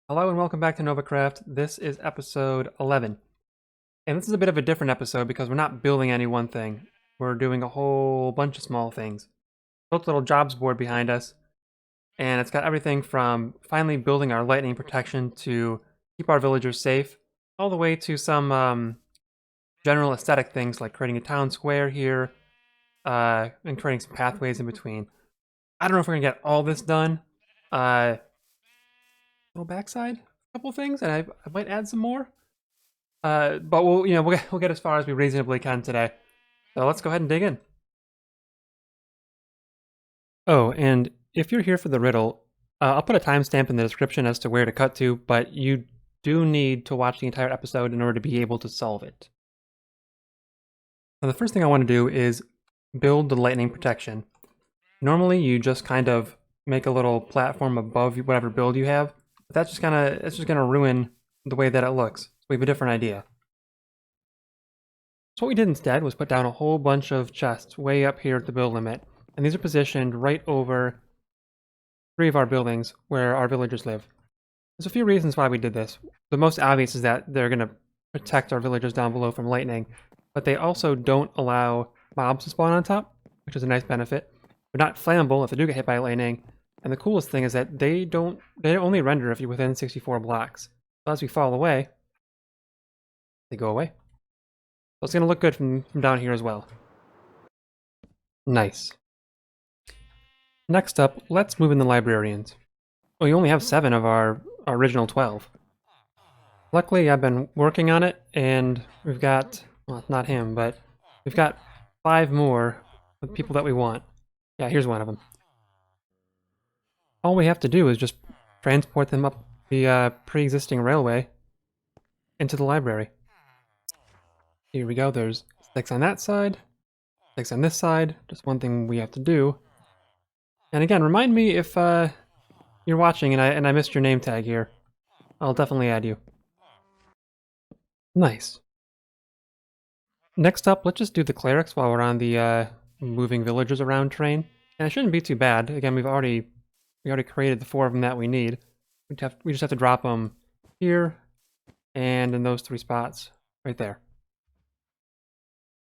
Hello and welcome back to Novacraft. This is episode 11. And this is a bit of a different episode because we're not building any one thing. We're doing a whole bunch of small things. Built a little jobs board behind us, and it's got everything from finally building our lightning protection to keep our villagers safe, all the way to some general aesthetic things like creating a town square here, and creating some pathways in between. I don't know if we're gonna get all this done. Little backside, a couple things, and I might add some more. But we'll get as far as we reasonably can today. So let's go ahead and dig in. Oh, and if you're here for the riddle, I'll put a timestamp in the description as to where to cut to, but you do need to watch the entire episode in order to be able to solve it. Now, the first thing I want to do is build the lightning protection. Normally, you just kind of make a little platform above whatever build you have, but that's just gonna ruin the way that it looks. So we have a different idea. So what we did instead was put down a whole bunch of chests way up here at the build limit, and these are positioned right over 3 of our buildings where our villagers live. There's a few reasons why we did this. The most obvious is that they're going to protect our villagers down below from lightning, but they also don't allow mobs to spawn on top, which is a nice benefit. They're not flammable if they do get hit by lightning, and the coolest thing is that they only render if you're within 64 blocks. So as we fall away, they go away. So it's going to look good from down here as well. Nice. Next up, let's move in the librarians. Well, you only have 7 of our original 12. Luckily, I've been working on it, and we've got, well, not him, but we've got 5 more of people that we want. Yeah, here's one of them. All we have to do is just transport them up the pre-existing railway into the library. Here we go, there's 6 on that side, 6 on this side, just one thing we have to do. And again, remind me if you're watching and I missed your name tag here. I'll definitely add you. Nice. Next up, let's just do the clerics while we're on the moving villagers around train. And it shouldn't be too bad. Again, we already created the 4 of them that we need. We just have to drop them here and in those 3 spots right there.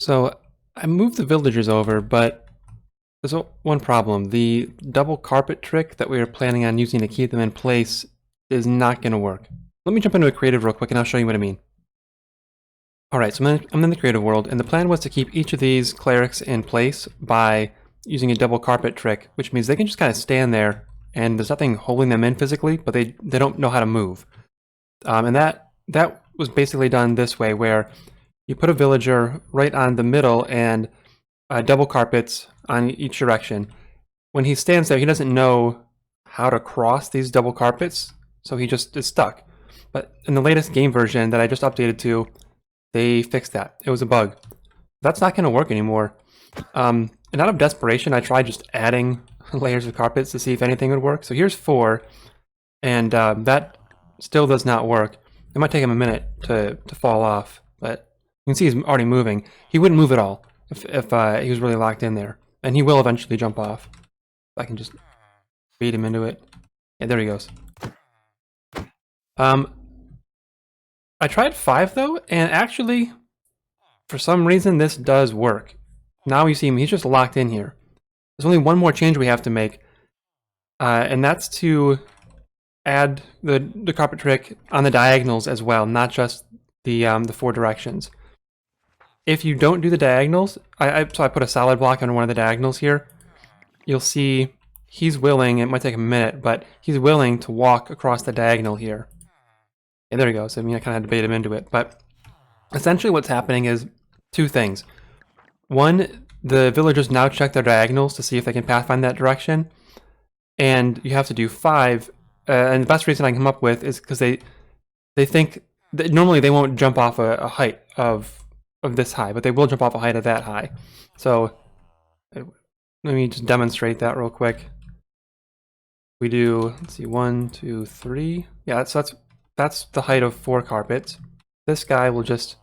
So I moved the villagers over, but there's one problem. The double carpet trick that we were planning on using to keep them in place is not going to work. Let me jump into a creative real quick and I'll show you what I mean. Alright, so I'm in the creative world, and the plan was to keep each of these clerics in place by using a double carpet trick, which means they can just kind of stand there and there's nothing holding them in physically, but they don't know how to move. And that was basically done this way, where you put a villager right on the middle and double carpets on each direction. When he stands there, he doesn't know how to cross these double carpets, so he just is stuck. But in the latest game version that I just updated to, they fixed that. It was a bug. That's not going to work anymore. And out of desperation, I tried just adding layers of carpets to see if anything would work. So here's 4, and that still does not work. It might take him a minute to fall off, but you can see he's already moving. He wouldn't move at all if he was really locked in there. And he will eventually jump off. I can just beat him into it. Yeah, there he goes. I tried 5 though, and actually, for some reason, this does work. Now you see him, he's just locked in here. There's only one more change we have to make, and that's to add the carpet trick on the diagonals as well, not just the 4 directions. If you don't do the diagonals, so I put a solid block on one of the diagonals here, you'll see he's willing, it might take a minute, but he's willing to walk across the diagonal here. And there he goes. I mean, I kind of had to bait him into it, but essentially what's happening is 2 things. One, the villagers now check their diagonals to see if they can pathfind that direction, and you have to do 5. And the best reason I can come up with is because they think that normally they won't jump off a height of this high, but they will jump off a height of that high. So let me just demonstrate that real quick. We do, let's see, 1, 2, 3. Yeah, so that's the height of 4 carpets. This guy will just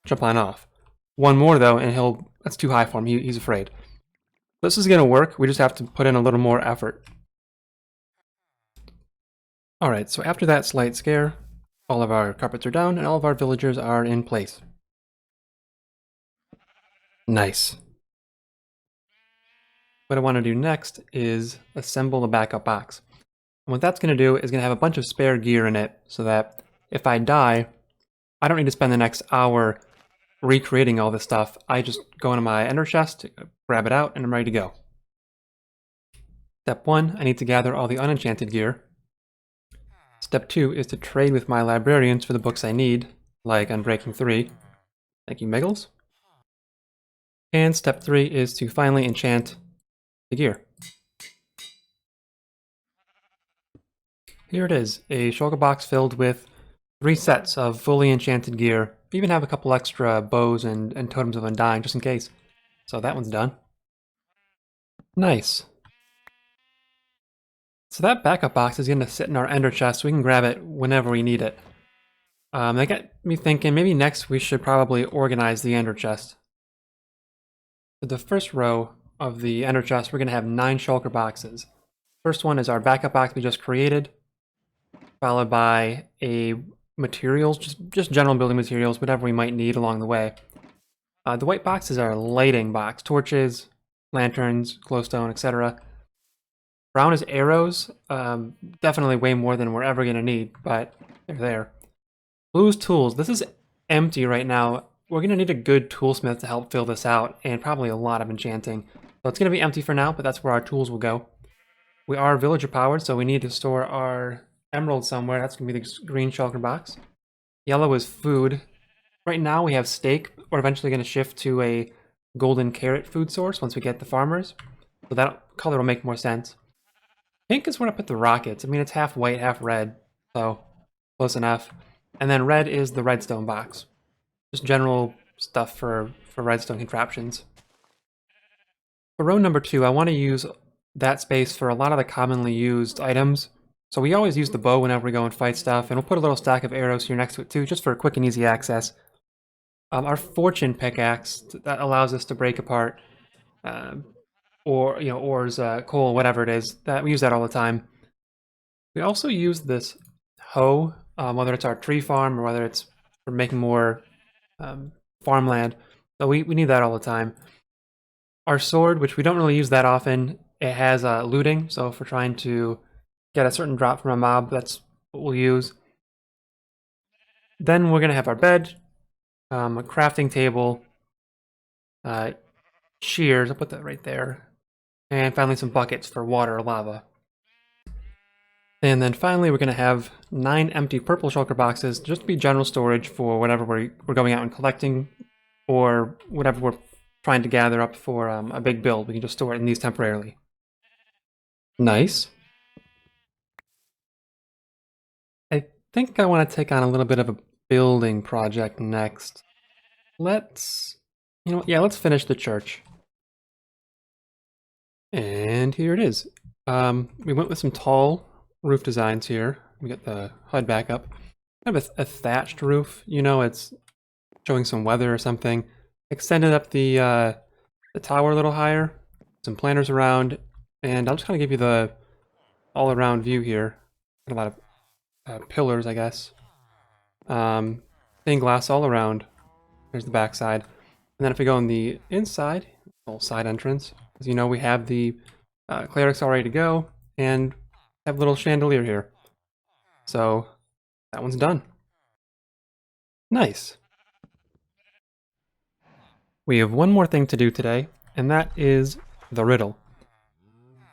jump on off. 1 more though, and that's too high for him. He's afraid. This is going to work. We just have to put in a little more effort. Alright, so after that slight scare, all of our carpets are down and all of our villagers are in place. Nice. What I want to do next is assemble the backup box. And what that's going to do is going to have a bunch of spare gear in it so that if I die, I don't need to spend the next hour recreating all this stuff. I just go into my ender chest, grab it out, and I'm ready to go. Step 1, I need to gather all the unenchanted gear. Step 2 is to trade with my librarians for the books I need, like Unbreaking 3. Thank you, Miggles. And step 3 is to finally enchant the gear. Here it is, a shulker box filled with 3 sets of fully enchanted gear. We even have a couple extra bows and totems of undying just in case. So that one's done. Nice. So that backup box is going to sit in our ender chest so we can grab it whenever we need it. That got me thinking maybe next we should probably organize the ender chest. For the first row of the ender chest, we're going to have 9 shulker boxes. First one is our backup box we just created, followed by a materials, just general building materials, whatever we might need along the way. The white box is our lighting box, torches, lanterns, glowstone, etc. Brown is arrows, definitely way more than we're ever going to need, but they're there. Blue's tools, this is empty right now. We're going to need a good toolsmith to help fill this out, and probably a lot of enchanting. So it's going to be empty for now, but that's where our tools will go. We are villager powered, so we need to store our emerald somewhere. That's going to be the green shulker box. Yellow is food. Right now we have steak. We're eventually going to shift to a golden carrot food source once we get the farmers. So that color will make more sense. Pink is where I put the rockets. I mean, it's half white, half red, so close enough. And then red is the redstone box. Just general stuff for redstone contraptions. For row number 2, I want to use that space for a lot of the commonly used items. So we always use the bow whenever we go and fight stuff, and we'll put a little stack of arrows here next to it too, just for quick and easy access. Our fortune pickaxe, that allows us to break apart ores, coal, whatever it is. That we use that all the time. We also use this hoe, whether it's our tree farm or whether it's for making more farmland. So we need that all the time. Our sword, which we don't really use that often, it has looting. So if we're trying to get a certain drop from a mob, that's what we'll use. Then we're gonna have our bed, a crafting table, shears. I'll put that right there. And finally some buckets for water or lava. And then finally we're going to have 9 empty purple shulker boxes just to be general storage for whatever we're going out and collecting or whatever we're trying to gather up for a big build. We can just store it in these temporarily. Nice. I think I want to take on a little bit of a building project next. Let's finish the church. And here it is. We went with some tall roof designs here. We got the HUD back up. Kind of a thatched roof. You know, it's showing some weather or something. Extended up the tower a little higher. Some planters around. And I'll just kind of give you the all-around view here. Got a lot of pillars, I guess. Stained glass all around. There's the back side. And then if we go on the inside, little side entrance. As you know, we have the clerics all ready to go, and have a little chandelier here. So that one's done. Nice. We have one more thing to do today, and that is the riddle.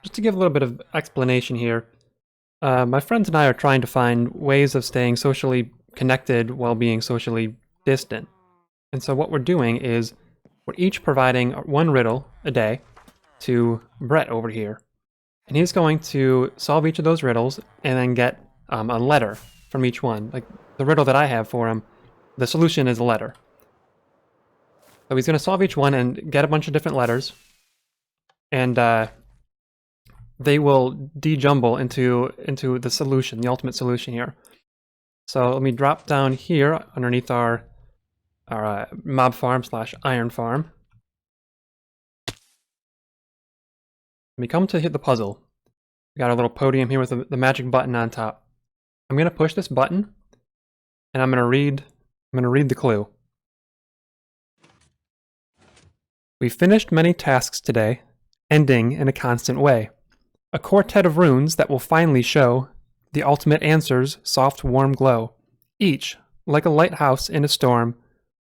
Just to give a little bit of explanation here, my friends and I are trying to find ways of staying socially connected while being socially distant. And so what we're doing is we're each providing one riddle a day to Brett over here. And he's going to solve each of those riddles and then get a letter from each one. Like the riddle that I have for him, the solution is a letter. So he's going to solve each one and get a bunch of different letters. And they will de-jumble into the solution, the ultimate solution here. So let me drop down here underneath our mob farm / iron farm. We come to hit the puzzle. We got our little podium here with the magic button on top. I'm going to push this button, and I'm going to read the clue. We finished many tasks today, ending in a constant way. A quartet of runes that will finally show the ultimate answer's soft, warm glow. Each, like a lighthouse in a storm,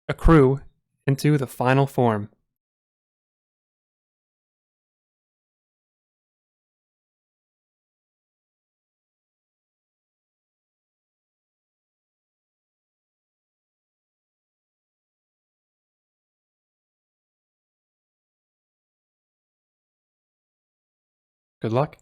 accrue into the final form. Good luck.